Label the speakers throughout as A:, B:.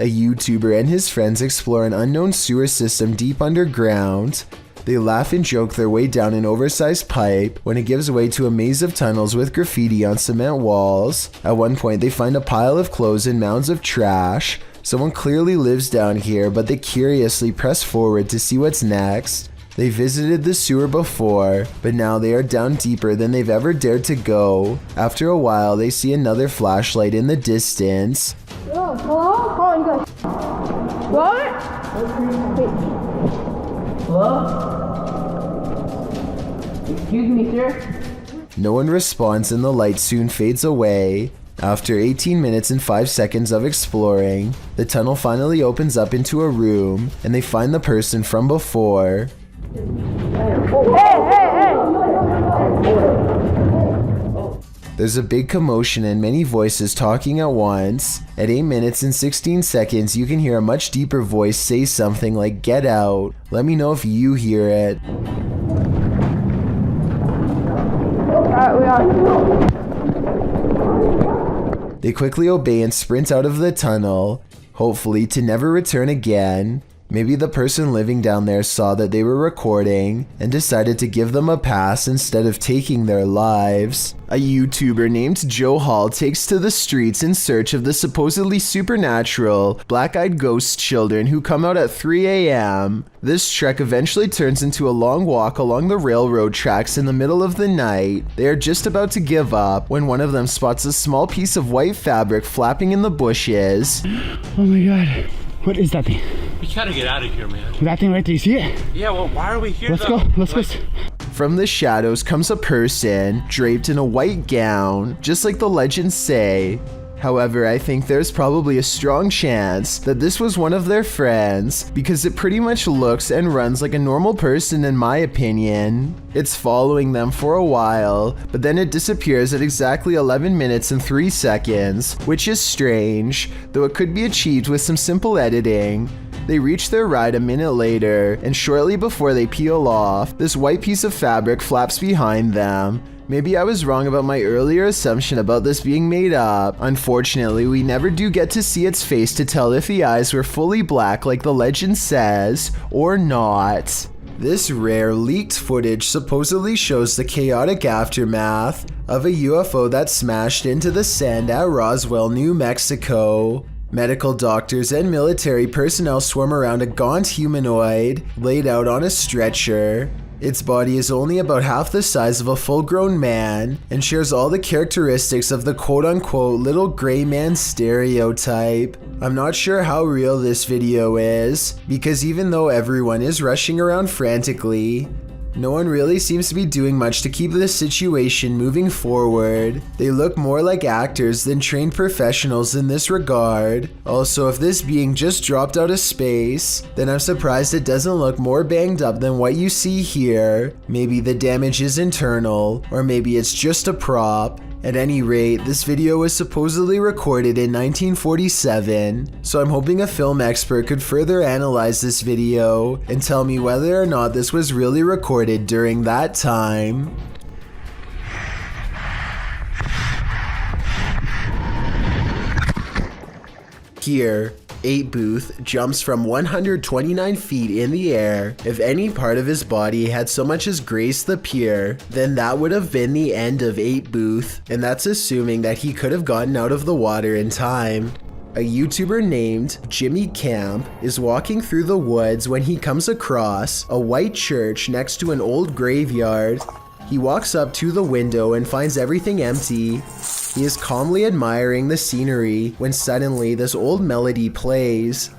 A: A YouTuber and his friends explore an unknown sewer system deep underground. They laugh and joke their way down an oversized pipe when it gives way to a maze of tunnels with graffiti on cement walls. At one point, they find a pile of clothes and mounds of trash. Someone clearly lives down here, but they curiously press forward to see what's next. They visited the sewer before, but now they are down deeper than they've ever dared to go. After a while, they see another flashlight in the distance.
B: Yo, hello? Oh, you guys. What? Hello? Excuse me, sir?
A: No one responds and the light soon fades away. After 18 minutes and 5 seconds of exploring, the tunnel finally opens up into a room and they find the person from before. There's a big commotion and many voices talking at once. At 8 minutes and 16 seconds, you can hear a much deeper voice say something like, "Get out." Let me know if you hear it.
B: We are.
A: They quickly obey and sprint out of the tunnel, hopefully to never return again. Maybe the person living down there saw that they were recording and decided to give them a pass instead of taking their lives. A YouTuber named Joe Hall takes to the streets in search of the supposedly supernatural, black-eyed ghost children who come out at 3 a.m. This trek eventually turns into a long walk along the railroad tracks in the middle of the night. They are just about to give up when one of them spots a small piece of white fabric flapping in the bushes.
C: Oh my god. What is that thing?
D: We gotta get out of here, man.
C: That thing right there, you see it?
D: Yeah, well, why are we here?
C: Let's go, let's go.
A: From the shadows comes a person draped in a white gown, just like the legends say. However, I think there's probably a strong chance that this was one of their friends because it pretty much looks and runs like a normal person in my opinion. It's following them for a while, but then it disappears at exactly 11 minutes and 3 seconds, which is strange, though it could be achieved with some simple editing. They reach their ride a minute later, and shortly before they peel off, this white piece of fabric flaps behind them. Maybe I was wrong about my earlier assumption about this being made up. Unfortunately, we never do get to see its face to tell if the eyes were fully black like the legend says, or not. This rare leaked footage supposedly shows the chaotic aftermath of a UFO that smashed into the sand at Roswell, New Mexico. Medical doctors and military personnel swarm around a gaunt humanoid laid out on a stretcher. Its body is only about half the size of a full-grown man and shares all the characteristics of the quote-unquote little gray man stereotype. I'm not sure how real this video is, because even though everyone is rushing around frantically, no one really seems to be doing much to keep this situation moving forward. They look more like actors than trained professionals in this regard. Also, if this being just dropped out of space, then I'm surprised it doesn't look more banged up than what you see here. Maybe the damage is internal, or maybe it's just a prop. At any rate, this video was supposedly recorded in 1947, so I'm hoping a film expert could further analyze this video and tell me whether or not this was really recorded during that time. Here, 8 Booth jumps from 129 feet in the air. If any part of his body had so much as graced the pier, then that would have been the end of 8 Booth, and that's assuming that he could have gotten out of the water in time. A YouTuber named Jimmy Camp is walking through the woods when he comes across a white church next to an old graveyard. He walks up to the window and finds everything empty. He is calmly admiring the scenery when suddenly this old melody plays.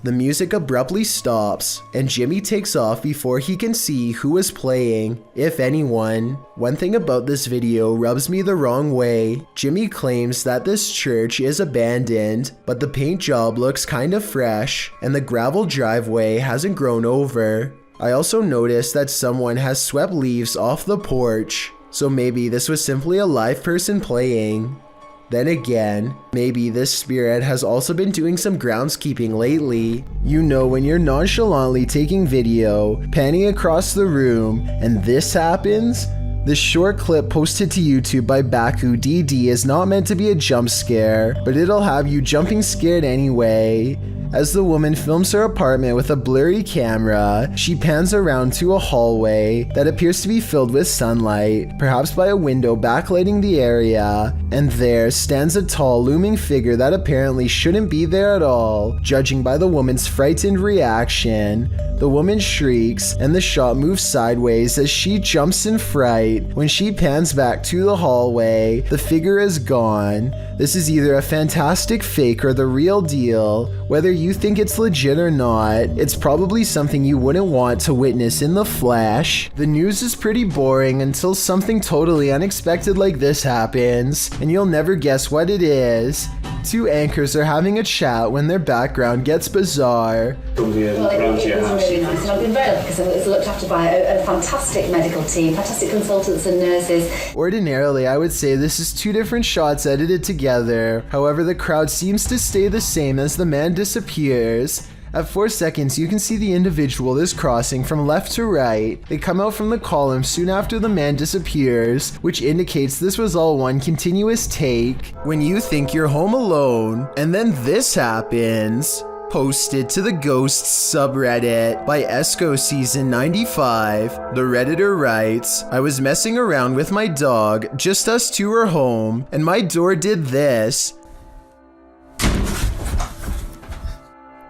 A: The music abruptly stops, and Jimmy takes off before he can see who is playing, if anyone. One thing about this video rubs me the wrong way. Jimmy claims that this church is abandoned, but the paint job looks kind of fresh, and the gravel driveway hasn't grown over. I also noticed that someone has swept leaves off the porch, so maybe this was simply a live person playing. Then again, maybe this spirit has also been doing some groundskeeping lately. You know, when you're nonchalantly taking video, panning across the room, and this happens? This short clip posted to YouTube by Baku DD is not meant to be a jump scare, but it'll have you jumping scared anyway. As the woman films her apartment with a blurry camera, she pans around to a hallway that appears to be filled with sunlight, perhaps by a window backlighting the area, and there stands a tall, looming figure that apparently shouldn't be there at all, judging by the woman's frightened reaction. The woman shrieks, and the shot moves sideways as she jumps in fright. When she pans back to the hallway, the figure is gone. This is either a fantastic fake or the real deal. Whether you think it's legit or not, it's probably something you wouldn't want to witness in the flesh. The news is pretty boring until something totally unexpected like this happens, and you'll never guess what it is. Two anchors are having a chat when their background gets bizarre.
E: Well, it was really nice, and I've been very lucky because I was looked after by a fantastic medical team, fantastic consultants and nurses.
A: Ordinarily, I would say this is two different shots edited together. However, the crowd seems to stay the same as the man disappears. At 4 seconds, you can see the individual is crossing from left to right. They come out from the column soon after the man disappears, which indicates this was all one continuous take. When you think you're home alone, and then this happens. Posted to the Ghosts subreddit by Esco Season 95, the Redditor writes, I was messing around with my dog, just us two were home, and my door did this.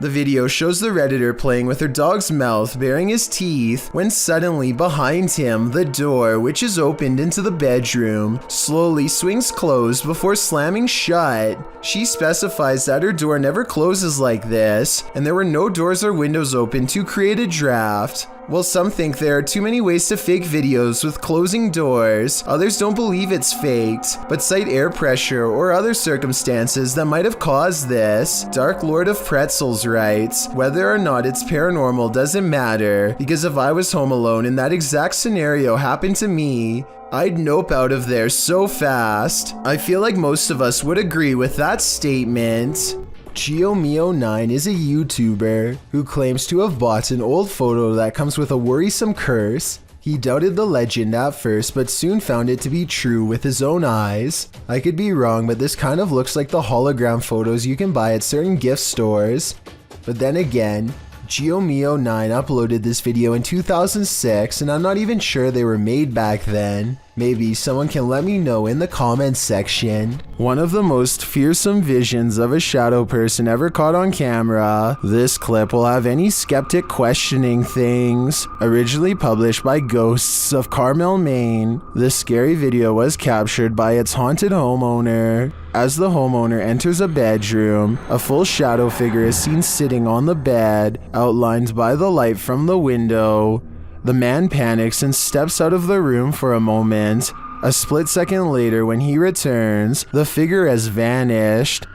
A: The video shows the Redditor playing with her dog's mouth, baring his teeth, when suddenly behind him, the door, which is opened into the bedroom, slowly swings closed before slamming shut. She specifies that her door never closes like this, and there were no doors or windows open to create a draft. While some think there are too many ways to fake videos with closing doors, others don't believe it's faked, but cite air pressure or other circumstances that might have caused this. Dark Lord of Pretzels writes, whether or not it's paranormal doesn't matter, because if I was home alone and that exact scenario happened to me, I'd nope out of there so fast. I feel like most of us would agree with that statement. GeoMeo9 is a YouTuber who claims to have bought an old photo that comes with a worrisome curse. He doubted the legend at first, but soon found it to be true with his own eyes. I could be wrong, but this kind of looks like the hologram photos you can buy at certain gift stores. But then again, GeoMeo9 uploaded this video in 2006, and I'm not even sure they were made back then. Maybe someone can let me know in the comments section. One of the most fearsome visions of a shadow person ever caught on camera. This clip will have any skeptic questioning things. Originally published by Ghosts of Carmel, Maine, this scary video was captured by its haunted homeowner. As the homeowner enters a bedroom, a full shadow figure is seen sitting on the bed, outlined by the light from the window. The man panics and steps out of the room for a moment. A split second later, when he returns, the figure has vanished.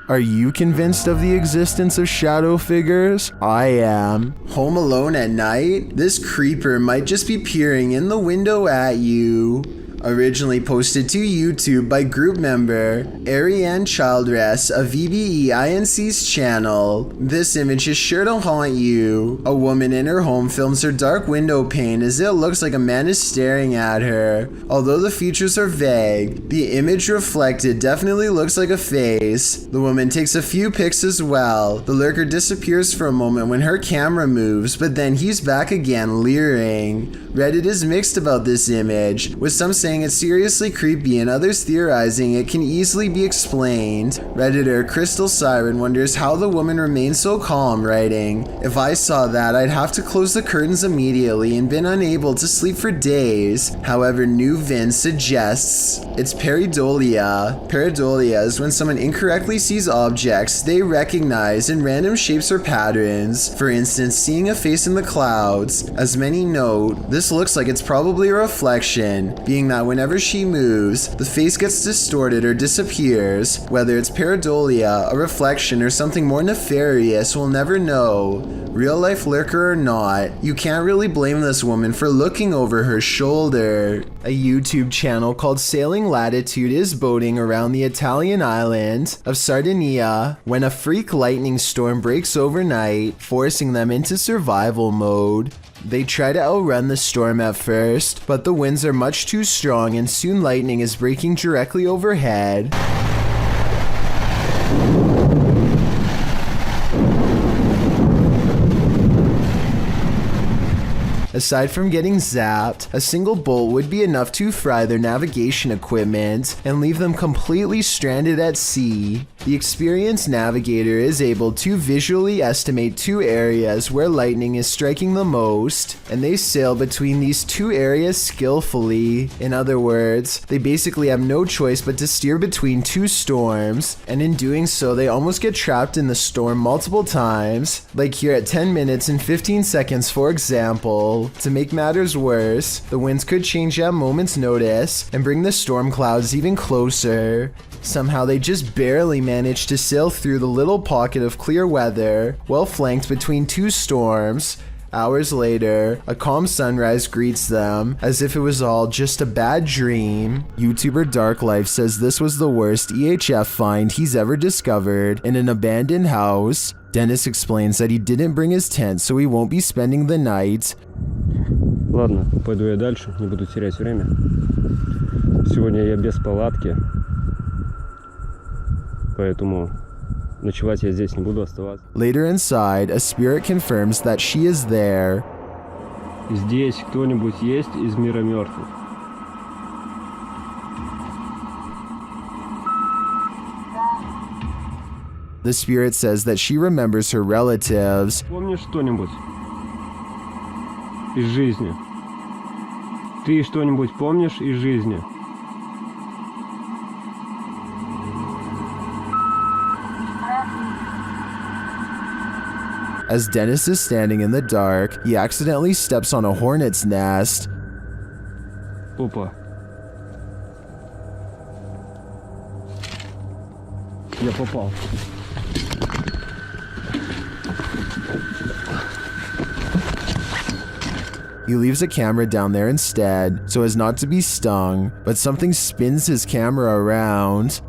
A: Are you convinced of the existence of shadow figures? I am. Home alone at night? This creeper might just be peering in the window at you. Originally posted to YouTube by group member Ariane Childress of VBEINC's channel. This image is sure to haunt you. A woman in her home films her dark window pane as it looks like a man is staring at her. Although the features are vague, the image reflected definitely looks like a face. The woman takes a few pics as well. The lurker disappears for a moment when her camera moves, but then he's back again, leering. Reddit is mixed about this image, with some saying it's seriously creepy and others theorizing it can easily be explained. Redditor Crystal Siren wonders how the woman remains so calm, writing, if I saw that, I'd have to close the curtains immediately and been unable to sleep for days. However, New Vin suggests it's pareidolia. Pareidolia is when someone incorrectly sees objects they recognize in random shapes or patterns. For instance, seeing a face in the clouds. As many note, this looks like it's probably a reflection, being that that whenever she moves, the face gets distorted or disappears. Whether it's pareidolia, a reflection, or something more nefarious, we'll never know. Real life lurker or not, you can't really blame this woman for looking over her shoulder. A YouTube channel called Sailing Latitude is boating around the Italian island of Sardinia when a freak lightning storm breaks overnight, forcing them into survival mode. They try to outrun the storm at first, but the winds are much too strong and soon lightning is breaking directly overhead. Aside from getting zapped, a single bolt would be enough to fry their navigation equipment and leave them completely stranded at sea. The experienced navigator is able to visually estimate 2 areas where lightning is striking the most, and they sail between these 2 areas skillfully. In other words, they basically have no choice but to steer between 2 storms, and in doing so they almost get trapped in the storm multiple times, like here at 10 minutes and 15 seconds for example. To make matters worse, the winds could change at a moment's notice and bring the storm clouds even closer. Somehow they just barely managed to sail through the little pocket of clear weather, well flanked between 2 storms. Hours later, a calm sunrise greets them, as if it was all just a bad dream. YouTuber Dark Life says this was the worst EHF find he's ever discovered in an abandoned house. Dennis explains that he didn't bring his tent, so he won't be spending the night.
F: Ладно, пойду я дальше, не буду терять время. Сегодня я без палатки, поэтому ночевать я здесь не буду оставаться.
A: Later inside, a spirit confirms that she is there.
F: Здесь кто-нибудь есть из мира мертвых?
A: The spirit says that she remembers her relatives.
F: Помнишь что-нибудь из жизни? Ты что-нибудь помнишь из жизни?
A: As Dennis is standing in the dark, he accidentally steps on a hornet's nest.
F: Опа. Я попал.
A: He leaves a camera down there instead, so as not to be stung, but something spins his camera around.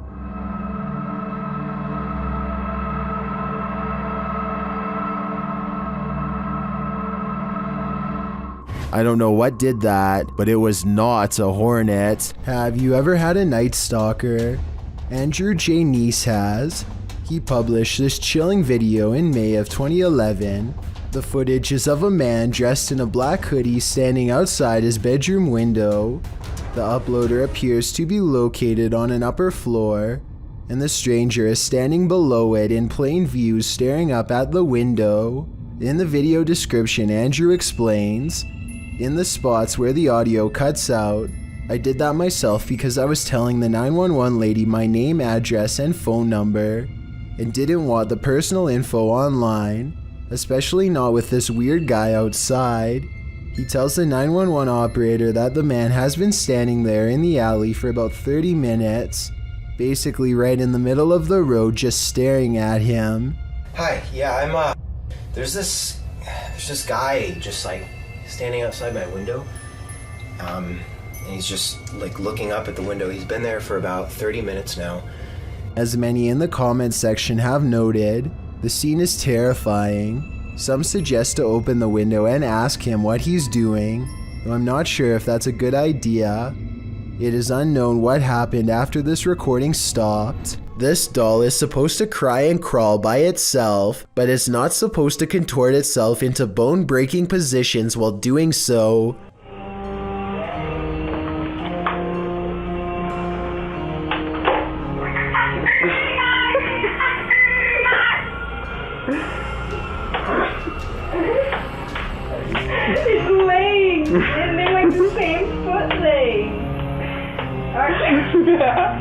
A: I don't know what did that, but it was not a hornet. Have you ever had a Nightstalker? Andrew J. Neese has. He published this chilling video in May of 2011. The footage is of a man dressed in a black hoodie standing outside his bedroom window. The uploader appears to be located on an upper floor, and the stranger is standing below it in plain view staring up at the window. In the video description, Andrew explains, "In the spots where the audio cuts out, I did that myself because I was telling the 911 lady my name, address, and phone number, and didn't want the personal info online, especially not with this weird guy outside." He tells the 911 operator that the man has been standing there in the alley for about 30 minutes, basically right in the middle of the road just staring at him.
G: Hi, yeah, there's this guy just like standing outside my window. And he's just like looking up at the window. He's been there for about 30 minutes now.
A: As many in the comment section have noted, the scene is terrifying. Some suggest to open the window and ask him what he's doing, though I'm not sure if that's a good idea. It is unknown what happened after this recording stopped. This doll is supposed to cry and crawl by itself, but it's not supposed to contort itself into bone-breaking positions while doing so.
B: It's legs, and they're like the same foot legs. Okay.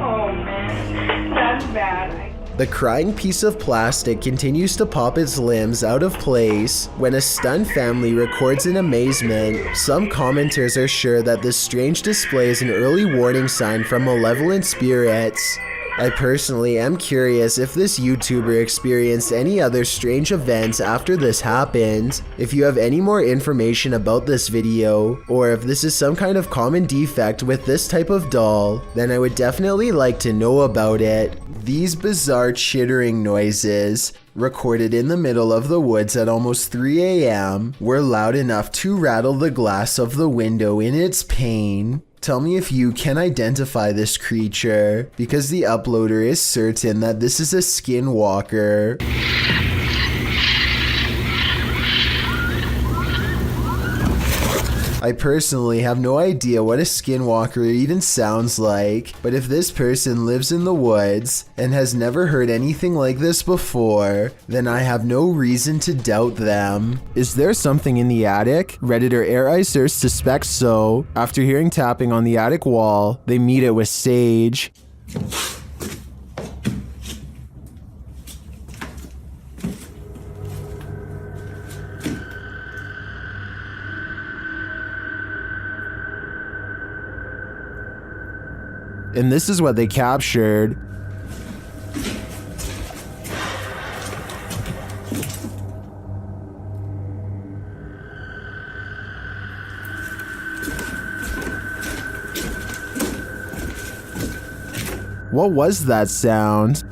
B: Oh man, that's bad.
A: The crying piece of plastic continues to pop its limbs out of place when a stunned family records in amazement. Some commenters are sure that this strange display is an early warning sign from malevolent spirits. I personally am curious if this YouTuber experienced any other strange events after this happened. If you have any more information about this video, or if this is some kind of common defect with this type of doll, then I would definitely like to know about it. These bizarre chittering noises, recorded in the middle of the woods at almost 3 a.m., were loud enough to rattle the glass of the window in its pain. Tell me if you can identify this creature, because the uploader is certain that this is a Skinwalker. I personally have no idea what a Skinwalker even sounds like, but if this person lives in the woods and has never heard anything like this before, then I have no reason to doubt them. Is there something in the attic? Redditor Airizer suspects so. After hearing tapping on the attic wall, they meet it with Sage. And this is what they captured. What was that sound?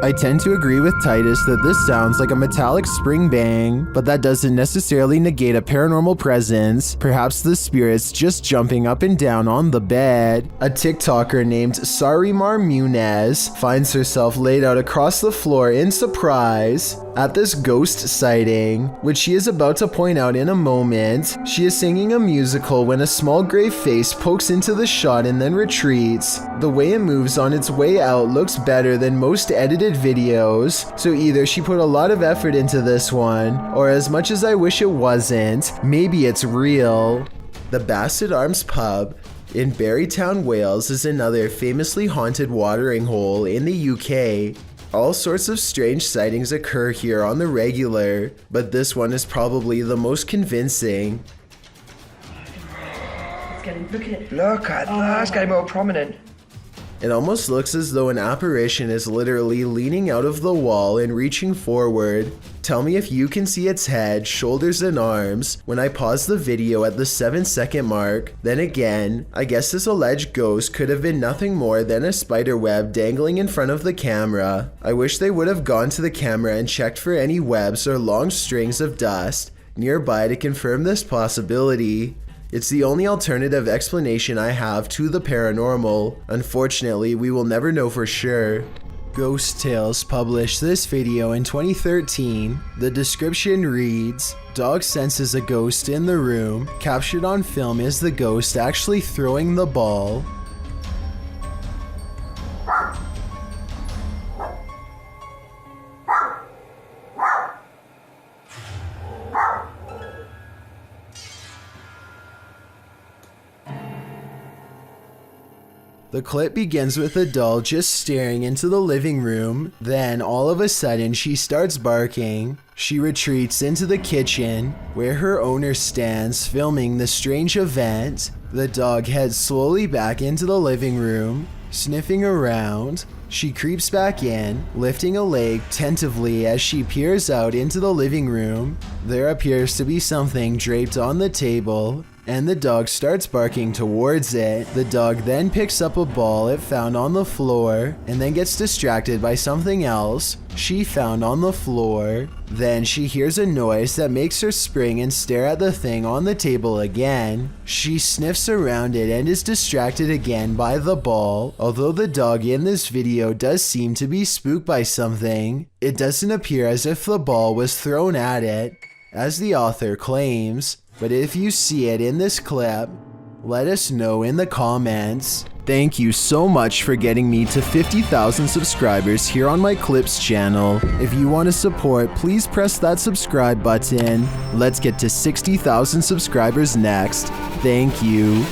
A: I tend to agree with Titus that this sounds like a metallic spring bang, but that doesn't necessarily negate a paranormal presence. Perhaps the spirit's just jumping up and down on the bed. A TikToker named Sarimar Munez finds herself laid out across the floor in surprise at this ghost sighting, which she is about to point out in a moment. She is singing a musical when a small gray face pokes into the shot and then retreats. The way it moves on its way out looks better than most edited videos, so either she put a lot of effort into this one, or as much as I wish it wasn't, maybe it's real. The Basset Arms Pub in Barrytown, Wales is another famously haunted watering hole in the UK. All sorts of strange sightings occur here on the regular, but this one is probably the most convincing.
H: Look at it. Look at that, it's getting more prominent.
A: It almost looks as though an apparition is literally leaning out of the wall and reaching forward. Tell me if you can see its head, shoulders, and arms when I pause the video at the 7-second mark. Then again, I guess this alleged ghost could have been nothing more than a spider web dangling in front of the camera. I wish they would have gone to the camera and checked for any webs or long strings of dust nearby to confirm this possibility. It's the only alternative explanation I have to the paranormal. Unfortunately, we will never know for sure. Ghost Tales published this video in 2013. The description reads, "Dog senses a ghost in the room. Captured on film is the ghost actually throwing the ball." The clip begins with the doll just staring into the living room. Then, all of a sudden, she starts barking. She retreats into the kitchen, where her owner stands filming the strange event. The dog heads slowly back into the living room, sniffing around. She creeps back in, lifting a leg tentatively as she peers out into the living room. There appears to be something draped on the table, and the dog starts barking towards it. The dog then picks up a ball it found on the floor and then gets distracted by something else she found on the floor. Then she hears a noise that makes her spring and stare at the thing on the table again. She sniffs around it and is distracted again by the ball. Although the dog in this video does seem to be spooked by something, it doesn't appear as if the ball was thrown at it, as the author claims. But if you see it in this clip, Let us know in the comments. Thank you so much for getting me to 50,000 subscribers here on my Clips channel. If you want to support, please press that subscribe button. Let's get to 60,000 subscribers next. Thank you.